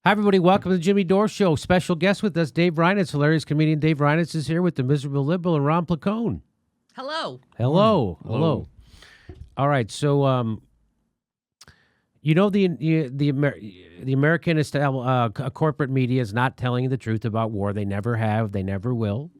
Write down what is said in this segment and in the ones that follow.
Hi, everybody. Welcome to the Jimmy Dore Show. Special guest with us, Dave Reinitz. Hilarious comedian Dave Reinitz is here with the miserable liberal and Ron Placone. Hello. Hello. Hello. All right. So, you know, the American corporate media is not telling you the truth about war. They never have. They never will.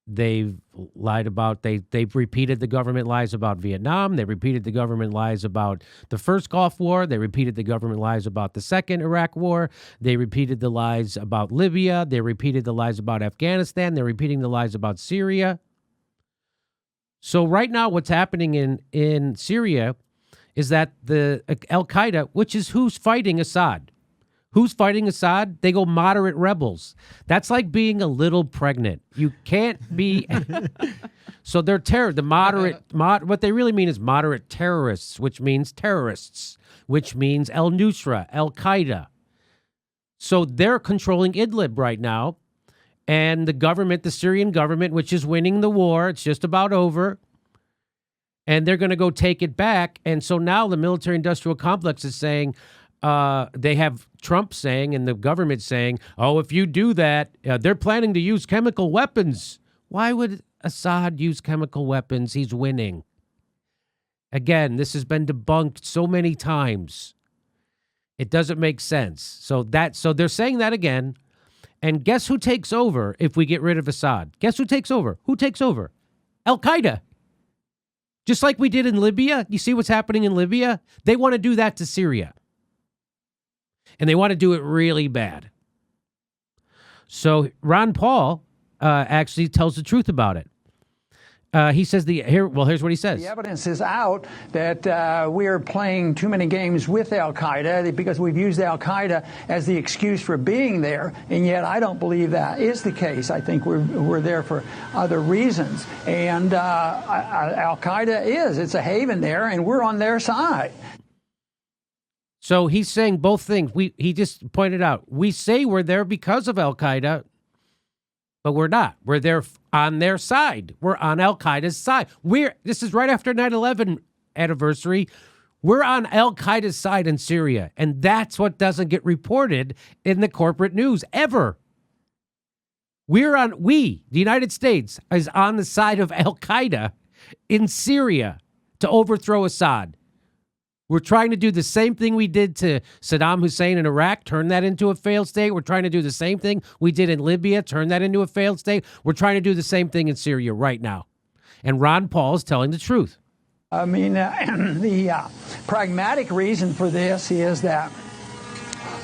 They've lied about, they've repeated the government lies about Vietnam. They repeated the government lies about the first Gulf War. They repeated the government lies about the second Iraq War. They repeated the lies about Libya. They repeated the lies about Afghanistan. They're repeating the lies about Syria. So right now what's happening in Syria is that the Al-Qaeda, which is who's fighting Assad. Who's fighting Assad? They go moderate rebels. That's like being a little pregnant. You can't be. So they're what they really mean is moderate terrorists, which means terrorists, which means al-Nusra, Al-Qaeda. So they're controlling Idlib right now. And the government, the Syrian government, which is winning the war, it's just about over. And they're going to go take it back. And so now the military-industrial complex is saying, they have Trump saying and the government saying, oh, if you do that, they're planning to use chemical weapons. Why would Assad use chemical weapons? He's winning. Again, this has been debunked so many times. It doesn't make sense. So they're saying that again. And guess who takes over if we get rid of Assad? Guess who takes over? Who takes over? Al-Qaeda. Just like we did in Libya. You see what's happening in Libya? They want to do that to Syria. And they want to do it really bad. So Ron Paul actually tells the truth about it. He says here's what he says. The evidence is out that we are playing too many games with Al-Qaeda because we've used Al-Qaeda as the excuse for being there, and yet I don't believe that is the case. I think we're there for other reasons, and Al-Qaeda it's a haven there, and we're on their side. So he's saying both things. He just pointed out, we say we're there because of Al-Qaeda, but we're not. We're there on their side. We're on Al-Qaeda's side. This is right after 9/11 anniversary. We're on Al-Qaeda's side in Syria, and that's what doesn't get reported in the corporate news ever. The United States, is on the side of Al-Qaeda in Syria to overthrow Assad. We're trying to do the same thing we did to Saddam Hussein in Iraq, turn that into a failed state. We're trying to do the same thing we did in Libya, turn that into a failed state. We're trying to do the same thing in Syria right now. And Ron Paul is telling the truth. I mean, the pragmatic reason for this is that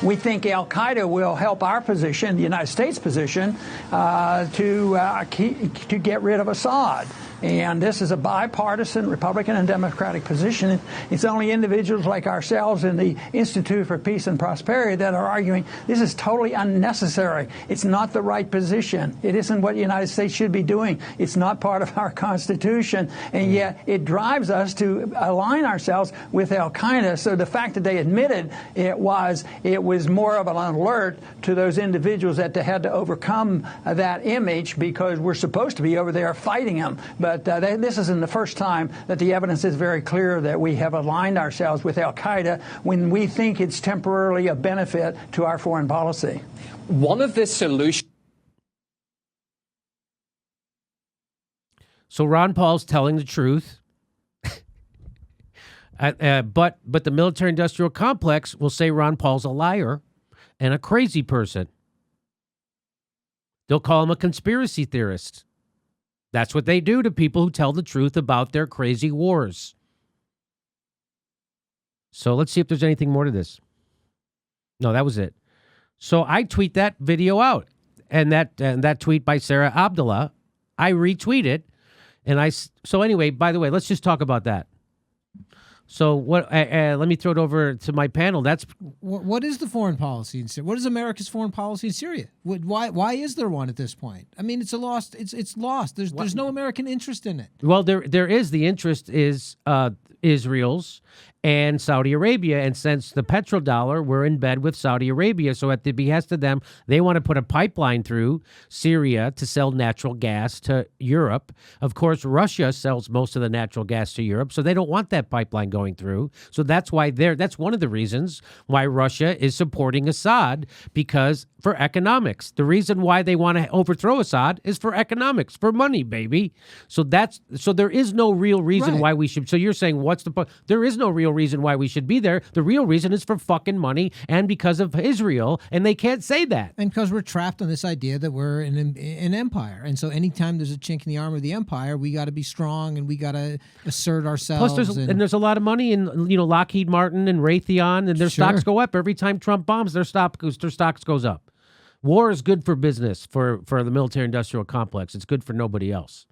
we think Al-Qaeda will help our position, the United States position, to get rid of Assad. And this is a bipartisan Republican and Democratic position. It's only individuals like ourselves in the Institute for Peace and Prosperity that are arguing this is totally unnecessary. It's not the right position. It isn't what the United States should be doing. It's not part of our Constitution. And yet it drives us to align ourselves with Al-Qaeda. So the fact that they admitted it was more of an alert to those individuals that they had to overcome that image because we're supposed to be over there fighting them. But this isn't the first time that the evidence is very clear that we have aligned ourselves with Al-Qaeda when we think it's temporarily a benefit to our foreign policy. One of the solutions. So Ron Paul's telling the truth. But the military-industrial complex will say Ron Paul's a liar and a crazy person. They'll call him a conspiracy theorist. That's what they do to people who tell the truth about their crazy wars. So let's see if there's anything more to this. No, that was it. So I tweet that video out, and that tweet by Sarah Abdullah, I retweet it, so anyway, by the way, let's just talk about that. So let me throw it over to my panel. What is the foreign policy in Syria? What is America's foreign policy in Syria? Why is there one at this point? I mean, it's lost. There's no American interest in it. Well, there is. The interest is Israel's, and Saudi Arabia. And since the petrodollar, we're in bed with Saudi Arabia. So at the behest of them, they want to put a pipeline through Syria to sell natural gas to Europe. Of course, Russia sells most of the natural gas to Europe, so they don't want that pipeline going through. So that's why that's one of the reasons why Russia is supporting Assad, because for economics. The reason why they want to overthrow Assad is for economics, for money, baby. So there is no real reason why we should. So you're saying what's the point? There is no real reason why we should be there. The real reason is for fucking money and because of Israel, and they can't say that. And because we're trapped on this idea that we're an empire. And so anytime there's a chink in the armor of the empire, we got to be strong and we got to assert ourselves. Plus, there's a lot of money in Lockheed Martin and Raytheon, and their stocks go up every time Trump bombs. Their stocks goes up. War is good for business for the military-industrial complex. It's good for nobody else.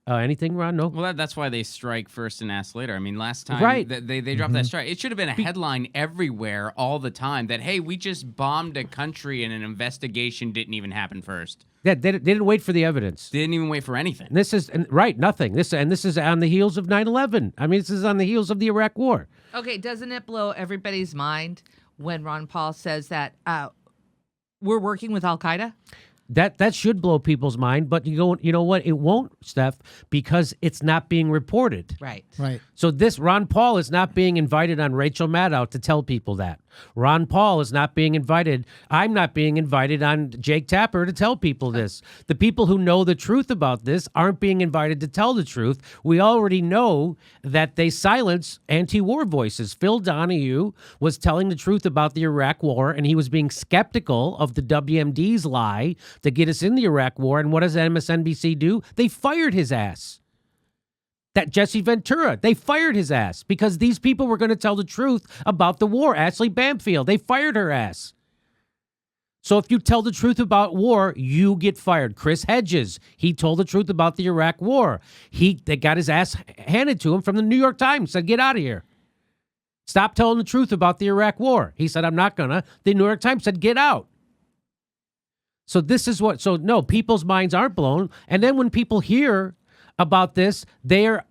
Anything, Ron? No? Well, that's why they strike first and ask later. I mean, last time they dropped that strike. It should have been a headline everywhere all the time that, hey, we just bombed a country and an investigation didn't even happen first. Yeah, they didn't wait for the evidence. They didn't even wait for anything. This is nothing. This is on the heels of 9/11. I mean, this is on the heels of the Iraq War. Okay, doesn't it blow everybody's mind when Ron Paul says that we're working with Al Qaeda? That should blow people's mind, but you know what? It won't, Steph, because it's not being reported. Right. So Ron Paul is not being invited on Rachel Maddow to tell people that. Ron Paul is not being invited. I'm not being invited on Jake Tapper to tell people this. The people who know the truth about this aren't being invited to tell the truth. We already know that they silence anti-war voices. Phil Donahue was telling the truth about the Iraq War, and he was being skeptical of the WMD's lie to get us in the Iraq War. And what does MSNBC do? They fired his ass. That Jesse Ventura, they fired his ass because these people were going to tell the truth about the war. Ashley Bamfield, they fired her ass. So if you tell the truth about war, you get fired. Chris Hedges, he told the truth about the Iraq War. They got his ass handed to him from the New York Times, said, get out of here. Stop telling the truth about the Iraq War. He said, I'm not gonna. The New York Times said, get out. So no, people's minds aren't blown. And then when people hear about this, they're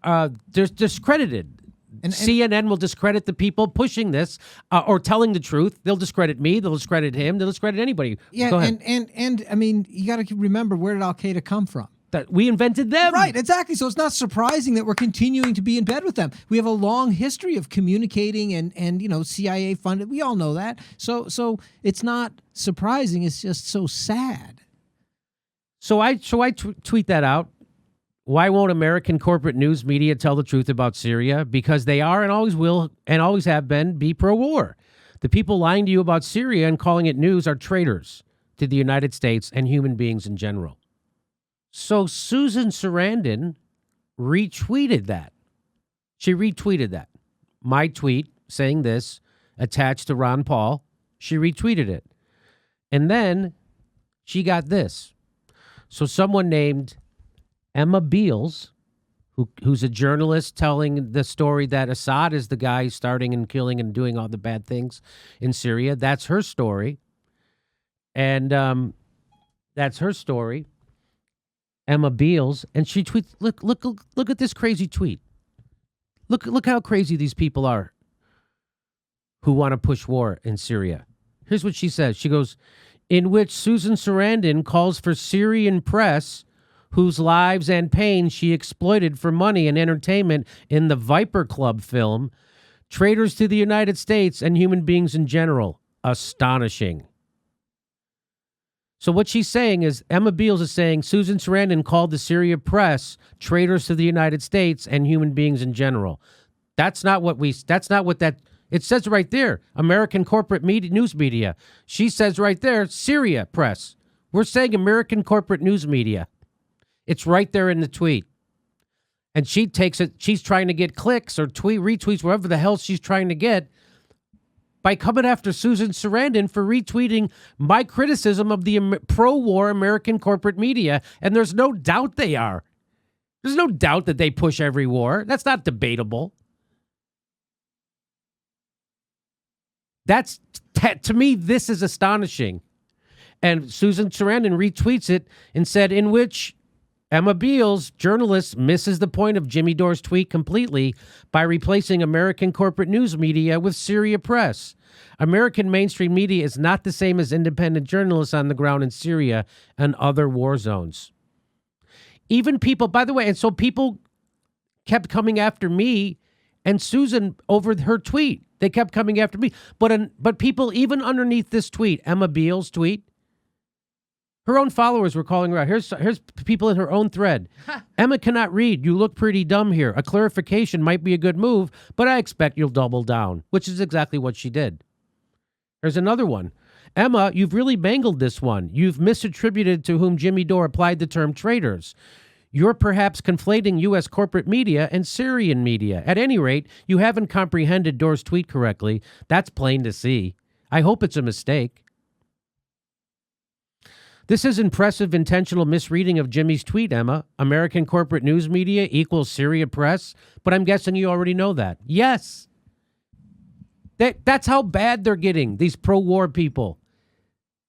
discredited. And CNN will discredit the people pushing this or telling the truth. They'll discredit me. They'll discredit him. They'll discredit anybody. Yeah, Go ahead. and I mean, you got to remember, where did Al Qaeda come from? That we invented them. Right, exactly. So it's not surprising that we're continuing to be in bed with them. We have a long history of communicating and CIA funded. We all know that. So it's not surprising. It's just so sad. So I tweet that out. Why won't American corporate news media tell the truth about Syria? Because they are and always will and always have been be pro-war. The people lying to you about Syria and calling it news are traitors to the United States and human beings in general. So Susan Sarandon retweeted that. She retweeted that. My tweet saying this, attached to Ron Paul, she retweeted it. And then she got this. So someone named Emma Beals, who's a journalist telling the story that Assad is the guy starting and killing and doing all the bad things in Syria. That's her story. And that's her story. Emma Beals, and she tweets, look at this crazy tweet. Look how crazy these people are who want to push war in Syria. Here's what she says. She goes, in which Susan Sarandon calls for Syrian press whose lives and pain she exploited for money and entertainment in the Viper Club film, traitors to the United States and human beings in general. Astonishing. So what she's saying is, Emma Beals is saying Susan Sarandon called the Syria press traitors to the United States and human beings in general. It says right there, American corporate news media. She says right there, Syria press. We're saying American corporate news media. It's right there in the tweet. And she takes it, she's trying to get clicks or retweets, whatever the hell she's trying to get, by coming after Susan Sarandon for retweeting my criticism of the pro-war American corporate media. And there's no doubt they are. There's no doubt that they push every war. That's not debatable. To me, this is astonishing. And Susan Sarandon retweets it and said, in which Emma Beals, journalist, misses the point of Jimmy Dore's tweet completely by replacing American corporate news media with Syria Press. American mainstream media is not the same as independent journalists on the ground in Syria and other war zones. Even people, by the way, and so people kept coming after me and Susan over her tweet. They kept coming after me. But people, even underneath this tweet, Emma Beals' tweet, her own followers were calling her out. Here's people in her own thread. Emma cannot read. You look pretty dumb here. A clarification might be a good move, but I expect you'll double down, which is exactly what she did. There's another one. Emma, you've really mangled this one. You've misattributed to whom Jimmy Dore applied the term traitors. You're perhaps conflating U.S. corporate media and Syrian media. At any rate, you haven't comprehended Dore's tweet correctly. That's plain to see. I hope it's a mistake. This is impressive intentional misreading of Jimmy's tweet, Emma. American corporate news media equals Syria Press. But I'm guessing you already know that. Yes. That's how bad they're getting, these pro-war people.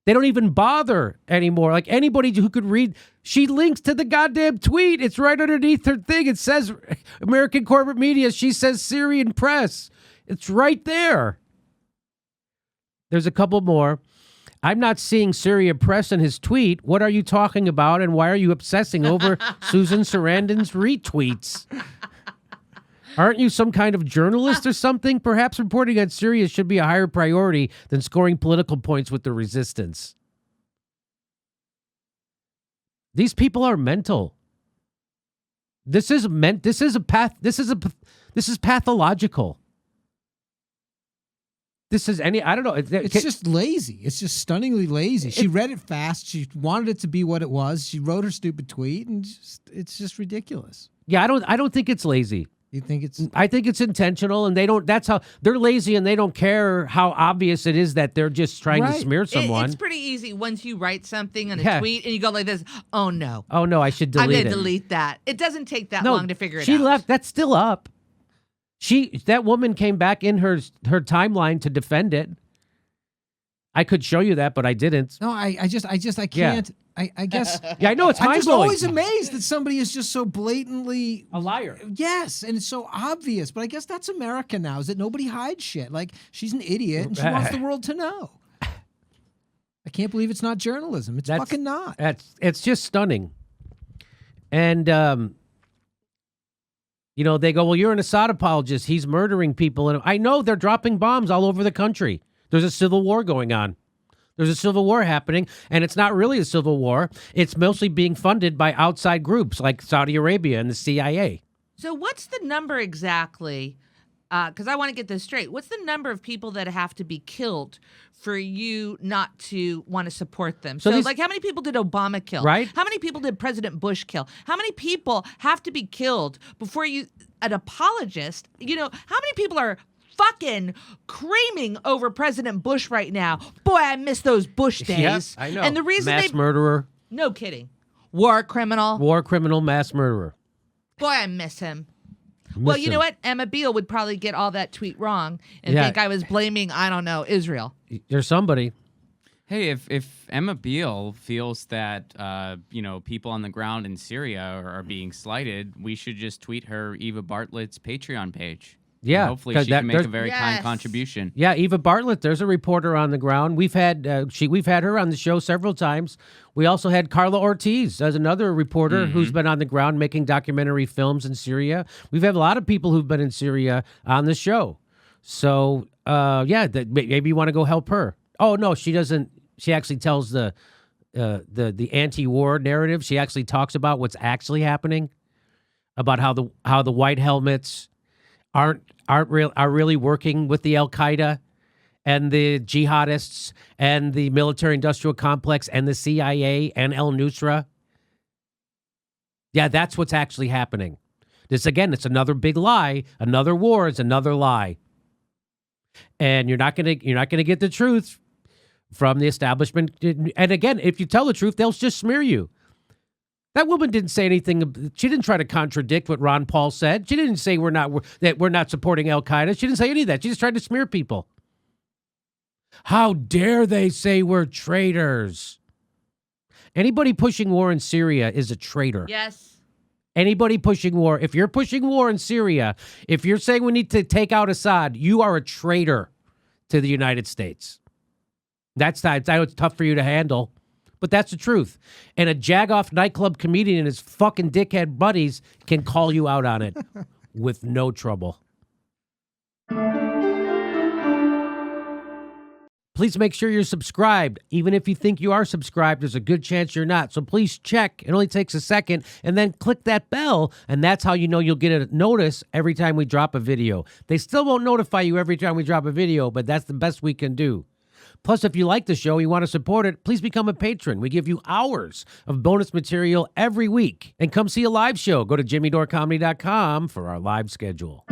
They don't even bother anymore. Like anybody who could read, she links to the goddamn tweet. It's right underneath her thing. It says American corporate media. She says Syrian Press. It's right there. There's a couple more. I'm not seeing Syria Press in his tweet. What are you talking about, and why are you obsessing over Susan Sarandon's retweets? Aren't you some kind of journalist or something? Perhaps reporting on Syria should be a higher priority than scoring political points with the resistance. These people are mental. This is pathological. I don't know. It's just lazy. It's just stunningly lazy. She read it fast. She wanted it to be what it was. She wrote her stupid tweet, and it's just ridiculous. Yeah, I don't think it's lazy. You think it's? I think it's intentional, and that's how they're lazy, and they don't care how obvious it is that they're just trying to smear someone. It's pretty easy once you write something on a tweet and you go like this. Oh no! Oh no! I should delete it. I'm going to delete that. It doesn't take that long to figure it out. She left. That's still up. That woman came back in her timeline to defend it. I could show you that, but I didn't. No, I can't. I guess. Yeah, I know it's mind-blowing. I'm just always amazed that somebody is just so blatantly a liar. Yes, and it's so obvious. But I guess that's America now, is that nobody hides shit. Like, she's an idiot, and she wants the world to know. I can't believe it's not journalism. It's fucking not. It's just stunning. And, they go, well, you're an Assad apologist. He's murdering people. And I know they're dropping bombs all over the country. There's a civil war going on. There's a civil war happening, and it's not really a civil war. It's mostly being funded by outside groups like Saudi Arabia and the CIA. So what's the number exactly? Because I want to get this straight. What's the number of people that have to be killed for you not to want to support them? So like, how many people did Obama kill? Right. How many people did President Bush kill? How many people have to be killed before an apologist, how many people are fucking creaming over President Bush right now? Boy, I miss those Bush days. Yes, I know. And the reason murderer. No kidding. War criminal, mass murderer. Boy, I miss him. Well, you know what? Emma Beal would probably get all that tweet wrong and think I was blaming, I don't know, Israel. There's somebody. Hey, if Emma Beal feels that people on the ground in Syria are being slighted, we should just tweet her Eva Bartlett's Patreon page. Yeah, and hopefully she can make a very kind contribution. Yeah, Eva Bartlett, there's a reporter on the ground. We've had her on the show several times. We also had Carla Ortiz as another reporter who's been on the ground making documentary films in Syria. We've had a lot of people who've been in Syria on the show. So, maybe you want to go help her. Oh no, she doesn't. She actually tells the anti-war narrative. She actually talks about what's actually happening, about how the white helmets are really working with the Al-Qaeda and the jihadists and the military-industrial complex and the CIA and al-Nusra. Yeah, that's what's actually happening. This, again, it's another big lie. Another war is another lie. And you're not gonna get the truth from the establishment. And again, if you tell the truth, they'll just smear you. That woman didn't say anything. She didn't try to contradict what Ron Paul said. She didn't say we're not supporting Al-Qaeda. She didn't say any of that. She just tried to smear people. How dare they say we're traitors? Anybody pushing war in Syria is a traitor. Yes. Anybody pushing war, if you're pushing war in Syria, if you're saying we need to take out Assad, you are a traitor to the United States. I know it's tough for you to handle, but that's the truth. And a Jagoff nightclub comedian and his fucking dickhead buddies can call you out on it with no trouble. Please make sure you're subscribed. Even if you think you are subscribed, there's a good chance you're not. So please check. It only takes a second. And then click that bell. And that's how you know you'll get a notice every time we drop a video. They still won't notify you every time we drop a video, but that's the best we can do. Plus, if you like the show, you want to support it, please become a patron. We give you hours of bonus material every week. And come see a live show. Go to jimmydorecomedy.com for our live schedule.